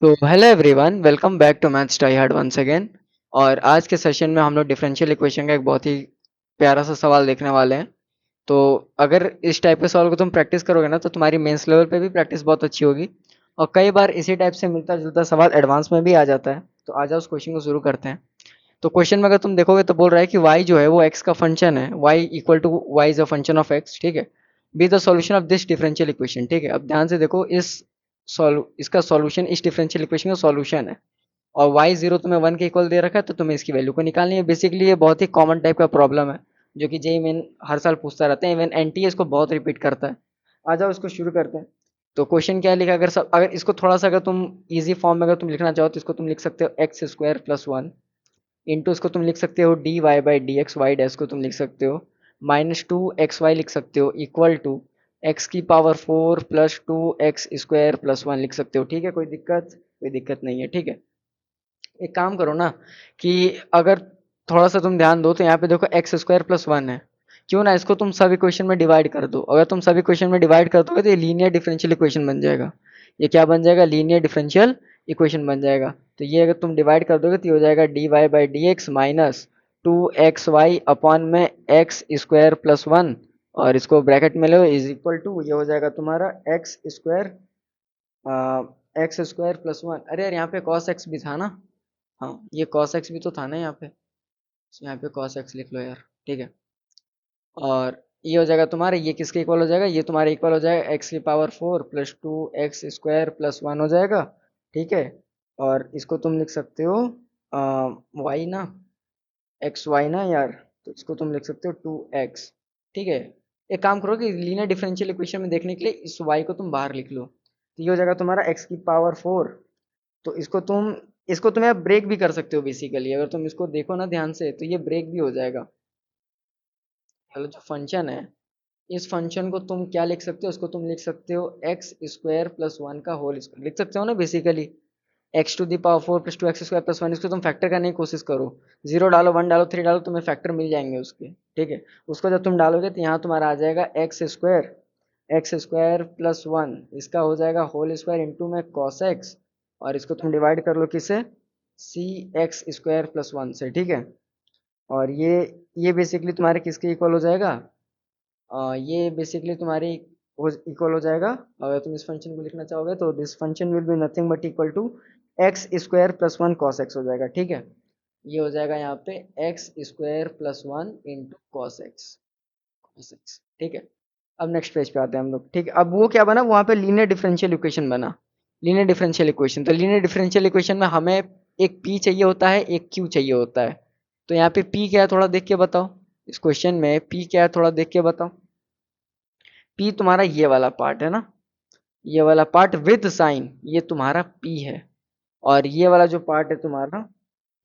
तो hello everyone, welcome back to maths try hard once again. और आज के सेशन में हम लोग डिफरेंशियल इक्वेशन का एक बहुत ही प्यारा सा सवाल देखने वाले हैं। तो अगर इस टाइप के सवाल को तुम प्रैक्टिस करोगे ना तो तुम्हारी मेंस लेवल पे भी प्रैक्टिस बहुत अच्छी होगी। और कई बार इसी टाइप से मिलता जुलता सवाल एडवांस में भी आ जाता है। तो आ जाओ उस क्वेश्चन को शुरू करते हैं। तो क्वेश्चन में अगर तुम देखोगे तो बोल रहा है कि y जो है वो x का फंक्शन है, y equal to y is a function of x, ठीक है। Be the solution of this differential equation, ठीक है। अब ध्यान से देखो, इसका सॉल्यूशन, इस डिफरेंशियल इक्वेशन का सॉल्यूशन है। और y जीरो तुम्हें 1 के इक्वल दे रखा है, तो तुम्हें इसकी वैल्यू को निकालनी है। बेसिकली ये बहुत ही कॉमन टाइप का प्रॉब्लम है जो कि जेई मेन हर साल पूछता रहता है। इवन एनटीए इसको बहुत रिपीट करता है। आ जाओ इसको शुरू करते हैं। तो क्वेश्चन क्या लिखा, अगर इसको थोड़ा सा अगर तुम इजी फॉर्म में अगर तुम लिखना चाहो तो इसको तुम लिख सकते हो X square plus one into, इसको तुम लिख सकते हो D Y by D X, Y dash को तुम लिख सकते हो माइनस टू एक्स वाई लिख सकते हो इक्वल टू एक्स की power four plus two X square plus one लिख सकते हो। ठीक है, कोई दिक्कत नहीं है, ठीक है। एक काम करो ना कि अगर थोड़ा सा तुम ध्यान दो तो यहाँ पे देखो एक्स स्क्वायर प्लस वन है। क्यों ना इसको तुम सब इक्वेशन में डिवाइड कर दो। अगर तुम सब इक्वेशन में डिवाइड कर दोगे तो ये लीनियर डिफरेंशियल इक्वेशन बन जाएगा। ये क्या बन जाएगा? लीनियर डिफरेंशियल इक्वेशन बन जाएगा। तो ये अगर तुम डिवाइड कर दोगे तो ये हो जाएगा D Y by D X minus two X Y upon में एक्स स्क्वायर प्लस वन, और इसको ब्रैकेट में लो इज इक्वल टू, ये हो जाएगा तुम्हारा एक्स स्क्वायर प्लस वन। अरे यार, यहाँ पे कॉस एक्स भी था ना। हाँ, ये cos x भी तो था ना यहाँ पे। तो यहाँ पे cos x लिख लो यार, ठीक है। और ये हो जाएगा तुम्हारे, ये किसके इक्वल हो जाएगा? ये तुम्हारे इक्वल हो जाएगा एक्स की power four plus two X square plus one हो जाएगा, ठीक है। और इसको तुम लिख सकते हो वाई ना, एक्स वाई ना यार। तो इसको तुम लिख सकते हो टू एक्स, ठीक है। एक काम करो कि लीनियर डिफरेंशियल इक्वेशन में देखने के लिए इस वाई को तुम बाहर लिख लो, तो ये हो जाएगा तुम्हारा एक्स की पावर फोर। तो इसको तुम यार ब्रेक भी कर सकते हो। बेसिकली अगर तुम इसको देखो ना ध्यान से तो ये ब्रेक भी हो जाएगा। चलो, जो फंक्शन है, इस फंक्शन को तुम क्या लिख सकते हो? उसको तुम लिख सकते हो एक्स स्क्वायर प्लस वन का होल स्क्वायर लिख सकते हो ना। Basically X to the power four plus two X square plus one, इसको तुम फैक्टर करने की कोशिश करो। जीरो डालो, वन डालो, थ्री डालो, तुम्हें फैक्टर मिल जाएंगे उसके, ठीक है। उसको जब तुम डालोगे तो यहाँ तुम्हारा आ जाएगा एक्स स्क्वायर प्लस वन, इसका हो जाएगा होल स्क्वायर इंटू में कॉस एक्स। और इसको तुम डिवाइड कर लो किससे? सी एक्स स्क्वायर प्लस वन से, ठीक है। और ये बेसिकली तुम्हारे किसके इक्वल हो जाएगा? ये बेसिकली तुम्हारी इक्वल हो जाएगा। अगर तुम इस फंक्शन को लिखना चाहोगे तो this function will be nothing but equal to X square plus one cos X हो जाएगा, ठीक है। ये हो जाएगा यहाँ पे X square plus one into cos X, ठीक है। अब नेक्स्ट पेज पे आते हैं हम लोग, ठीक है। अब वो क्या बना, वहाँ पे लीनियर डिफरेंशियल इक्वेशन बना। लीनियर डिफरेंशियल इक्वेशन, तो लीनियर डिफरेंशियल इक्वेशन में हमें एक p चाहिए होता है, एक q चाहिए होता है। तो यहाँ पे p क्या है थोड़ा देख के बताओ। इस क्वेश्चन में p क्या है थोड़ा देख के बताओ। p तुम्हारा ये वाला पार्ट है ना, ये वाला पार्ट विद साइन, ये तुम्हारा p है। और ये वाला जो पार्ट है तुम्हारा,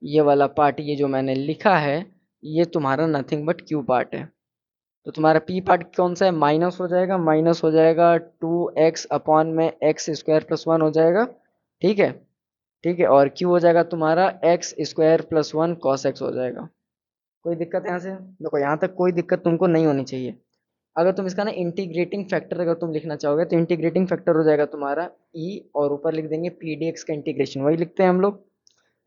ये वाला पार्ट, ये जो मैंने लिखा है, ये तुम्हारा नथिंग बट q पार्ट है। तो तुम्हारा पी पार्ट कौन सा है? माइनस हो जाएगा, माइनस हो जाएगा टू एक्स अपॉन में एक्स स्क्वायर प्लस वन हो जाएगा, ठीक है। ठीक है, और क्यू हो जाएगा तुम्हारा x square plus one cos X हो जाएगा। कोई दिक्कत यहाँ से? देखो, यहाँ तक कोई दिक्कत तुमको नहीं होनी चाहिए। अगर तुम इसका ना इंटीग्रेटिंग फैक्टर अगर तुम लिखना चाहोगे तो इंटीग्रेटिंग फैक्टर हो जाएगा तुम्हारा ई, और ऊपर लिख देंगे पी डी एक्स का इंटीग्रेशन, वही लिखते हैं हम लोग।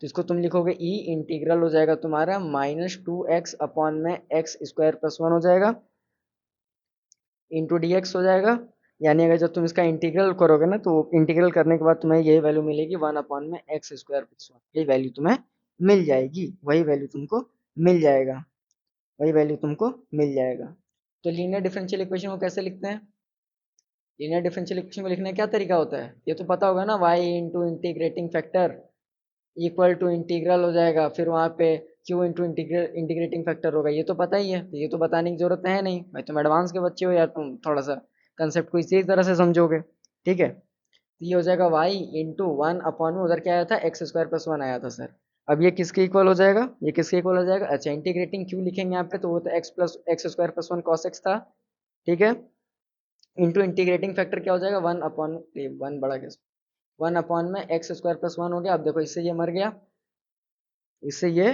तो इसको तुम लिखोगे ई इंटीग्रल हो जाएगा तुम्हारा माइनस टू एक्स अपॉन में एक्स स्क्वायर प्लस वन हो जाएगा इंटू डी एक्स हो जाएगा। यानी अगर जब तुम इसका इंटीग्रल करोगे ना तो इंटीग्रल करने के बाद तुम्हें यही वैल्यू मिलेगी वन अपॉन में एक्स स्क्वायर प्लस वन, यही वैल्यू तुम्हें मिल जाएगी, वही वैल्यू तुमको मिल जाएगा, वही वैल्यू तुमको मिल जाएगा। तो लीनियर डिफरेंशियल इक्वेशन को कैसे लिखते हैं? लीनियर डिफरेंशियल इक्वेशन को लिखने का क्या तरीका होता है? ये तो पता होगा ना, Y into integrating factor equal to integral हो जाएगा, फिर वहाँ पे क्यू इंटू इंटीग्रेटिंग फैक्टर होगा। ये तो पता ही है, तो ये तो बताने की जरूरत है नहीं भाई, तुम एडवांस के बच्चे हो यार, तुम थोड़ा सा कंसेप्ट को इसी तरह से समझोगे, ठीक है। तो ये हो जाएगा वाई इंटू वन अपॉन में, उधर क्या आया था? एक्स स्क्वायर प्लस वन आया था सर। अब ये किसके इक्वल हो जाएगा? ये किसके इक्वल हो जाएगा? अच्छा, इंटीग्रेटिंग क्यू लिखेंगे यहाँ पे, तो वो तो x square plus one cos x था, ठीक है। इंटू इंटीग्रेटिंग फैक्टर क्या हो जाएगा? वन अपॉन, वन बड़ा केस, वन अपॉन में एक्स स्क्वायर प्लस वन हो गया। अब देखो, इससे ये मर गया, इससे ये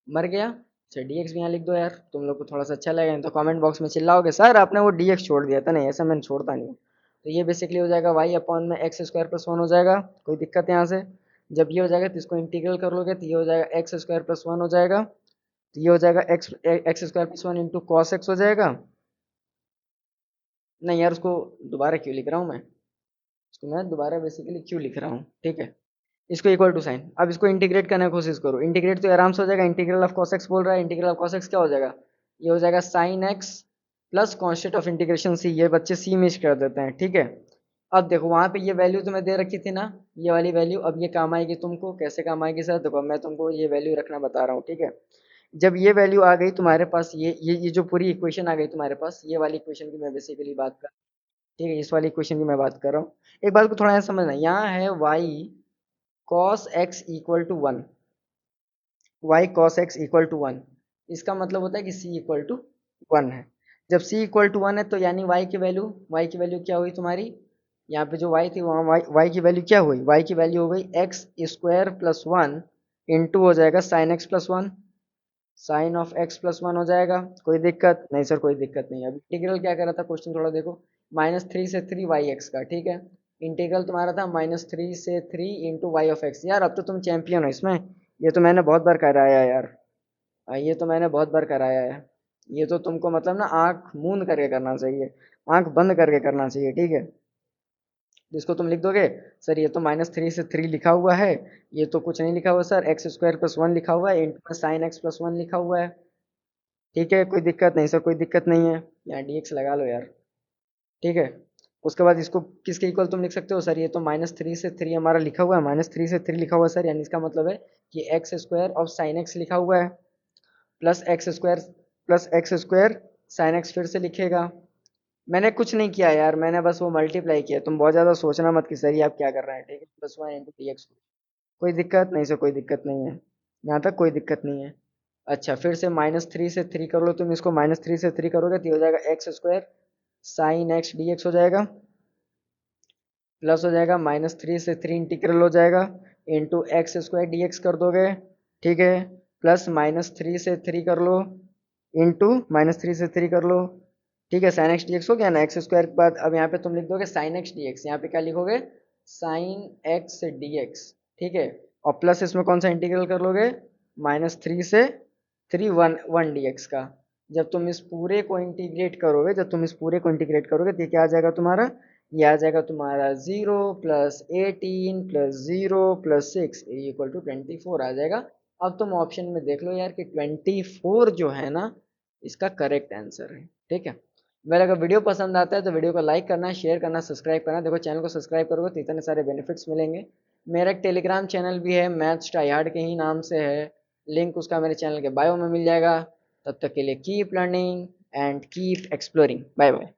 मर गया। अच्छा, dx भी यहाँ लिख दो यार, तुम लोग को थोड़ा सा अच्छा लगेगा, नहीं तो कमेंट बॉक्स में चिल्लाओगे सर आपने वो dx छोड़ दिया था। नहीं, ऐसा मैंने छोड़ता नहीं हूँ। तो ये बेसिकली हो जाएगा y अपॉन में एक्स स्क्वायर प्लस वन हो जाएगा, कोई दिक्कत है यहाँ से? जब ये हो जाएगा तो इसको इंटीग्रल कर लोगे तो ये हो जाएगा एक्स स्क्वायर प्लस वन हो जाएगा, तो ये हो जाएगा x x square plus one into cos X हो जाएगा। नहीं यार उसको दोबारा क्यों लिख रहा हूँ मैं, इसको मैं दोबारा बेसिकली क्यों लिख रहा हूँ, ठीक है। इसको इक्वल टू साइन, अब इसको इंटीग्रेट करने की कोशिश करो, इंटीग्रेट तो आराम से हो जाएगा, इंटीग्रल ऑफ cos x बोल रहा है, इंटीग्रल ऑफ cos x क्या हो जाएगा, ये हो जाएगा sine x plus constant of integration c, ये बच्चे c मिस कर देते हैं, ठीक है। अब देखो वहां पे ये वैल्यू तुम्हें दे रखी थी ना, ये वाली वैल्यू, अब ये काम आएगी तुमको, कैसे काम आएगी सर, देखो मैं तुमको ये वैल्यू रखना बता रहा हूँ, ठीक है। जब ये वैल्यू आ गई तुम्हारे पास, ये जो पूरी इक्वेशन आ गई तुम्हारे पास, ये वाली इक्वेशन की मैं बेसिकली बात कर, ठीक है, इस वाली इक्वेशन की मैं बात कर रहा हूँ। एक बात को थोड़ा सा समझना, यहाँ है y cos x equal to one, y cos x equal to one, इसका मतलब होता है कि c इक्वल टू वन है। जब c इक्वल टू वन है तो यानी y की वैल्यू क्या हुई तुम्हारी, यहाँ पे जो y थी वहाँ y की वैल्यू क्या हुई, y की वैल्यू हो गई X square plus one into हो जाएगा sine X plus one, sine of X plus one हो जाएगा। कोई दिक्कत नहीं सर, कोई दिक्कत नहीं। अब इंटीग्रल क्या कर रहा था क्वेश्चन, थोड़ा देखो, माइनस थ्री से थ्री वाई एक्स का, ठीक है। इंटीग्रल तुम्हारा था माइनस थ्री से three into Y of X. यार अब तो तुम चैंपियन हो इसमें, ये तो मैंने बहुत बार कराया है यार, ये तो मैंने बहुत बार कराया है। ये तो तुमको मतलब ना आंख मूंद करके करना चाहिए, आंख बंद करके करना चाहिए, ठीक है। जिसको तुम लिख दोगे सर ये तो माइनस थ्री से थ्री लिखा हुआ है, ये तो कुछ नहीं लिखा हुआ sir, x square plus one लिखा हुआ है into sine X plus one लिखा हुआ है, ठीक है। कोई दिक्कत नहीं सर, कोई दिक्कत नहीं है, यहाँ dx लगा लो यार, ठीक है। उसके बाद इसको किसके इक्वल तुम लिख सकते हो, सर ये तो माइनस थ्री से थ्री हमारा लिखा हुआ है, माइनस थ्री से थ्री लिखा हुआ है सर, यानी इसका मतलब है कि x square of sine x लिखा हुआ है, plus x square sine x फिर से लिखेगा। मैंने कुछ नहीं किया यार, मैंने बस वो मल्टीप्लाई किया, तुम बहुत ज़्यादा सोचना मत कि सर ये आप क्या कर रहे हैं, ठीक है, plus one into D x. कोई दिक्कत नहीं सर, कोई दिक्कत नहीं है, यहाँ तक कोई दिक्कत नहीं है। अच्छा फिर से माइनस थ्री से थ्री कर लो तुम, इसको माइनस थ्री से थ्री करोगे तो ये हो जाएगा x square sine x D x हो जाएगा, प्लस हो जाएगा माइनस थ्री से थ्री इंटीग्रल हो जाएगा into x square D x कर दोगे, ठीक है, प्लस माइनस थ्री से थ्री कर लो इंटू माइनस थ्री से थ्री कर लो, ठीक है, साइन एक्स डी एक्स हो गया ना। एक्स स्क्वायर के बाद अब यहाँ पे तुम लिख दोगे साइन एक्स डी एक्स, यहाँ पे क्या लिखोगे, साइन एक्स डी एक्स, ठीक है। और प्लस इसमें कौन सा इंटीग्रल कर लोगे, माइनस थ्री से three one one D x का। जब तुम इस पूरे को इंटीग्रेट करोगे, जब तुम इस पूरे को इंटीग्रेट करोगे तो ये क्या आ जाएगा तुम्हारा, ये आ जाएगा तुम्हारा zero plus eighteen plus zero plus six equal to twenty four आ जाएगा। अब तुम ऑप्शन में देख लो यार कि ट्वेंटी फोर जो है ना इसका करेक्ट आंसर है, ठीक है। मेरा अगर वीडियो पसंद आता है तो वीडियो को लाइक करना, शेयर करना, सब्सक्राइब करना। देखो चैनल को सब्सक्राइब करोगे तो इतने सारे बेनिफिट्स मिलेंगे। मेरा एक टेलीग्राम चैनल भी है, मैथ्स ट्राइहार्ड के ही नाम से है, लिंक उसका मेरे चैनल के बायो में मिल जाएगा। तब तक के लिए keep learning and keep exploring, bye bye.